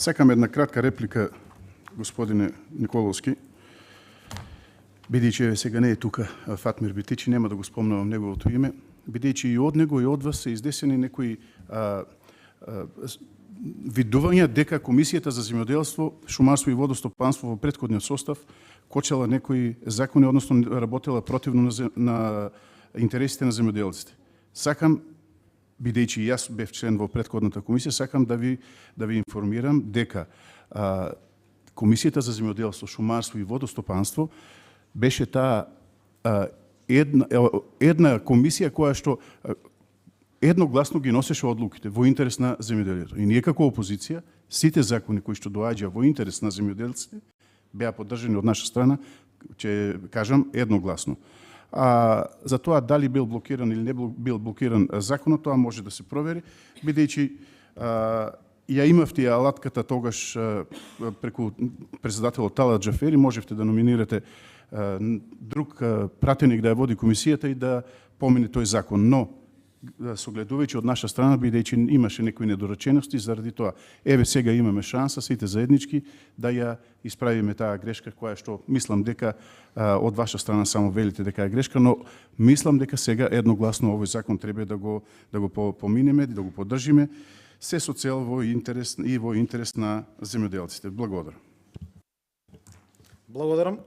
Сакам една кратка реплика, господине Николовски. Бидејќи сега не е тука Фатмир Битичи, нема да го спомнувам неговото име, бидејќи и од него и од вас се издесени некои видувања дека Комисијата за земјоделство, шумарство и водостопанство во претходниот состав кочела некои закони, односно работела противно на интересите на земјоделците. Сакам, бидејќи јас бев член во претходната комисија, сакам да ви информирам дека Комисијата за земјоделство, шумарство и водостопанство беше таа една комисија која што едногласно ги носеше одлуките во интерес на земјоделието. И ние како опозиција, сите закони кои што доаѓа во интерес на земјоделците беа поддржани од наша страна, ќе кажам едногласно. За тоа дали бил блокиран или не бил блокиран законот, тоа може да се провери, бидејќи ја имавте алатката тогаш преку председателот Талат Џафери, можевте да номинирате друг пратеник да ја води комисијата и да помине тој закон, но согледувајќи од наша страна, бидејќи имаше некои недоречености, заради тоа, еве сега имаме шанса сите заеднички да ја исправиме таа грешка која што мислам дека од ваша страна само велите дека е грешка, но мислам дека сега едногласно овој закон треба да го поминеме, да го поддржиме, се со цел во интерес на земјоделците. Благодарам. Благодарам.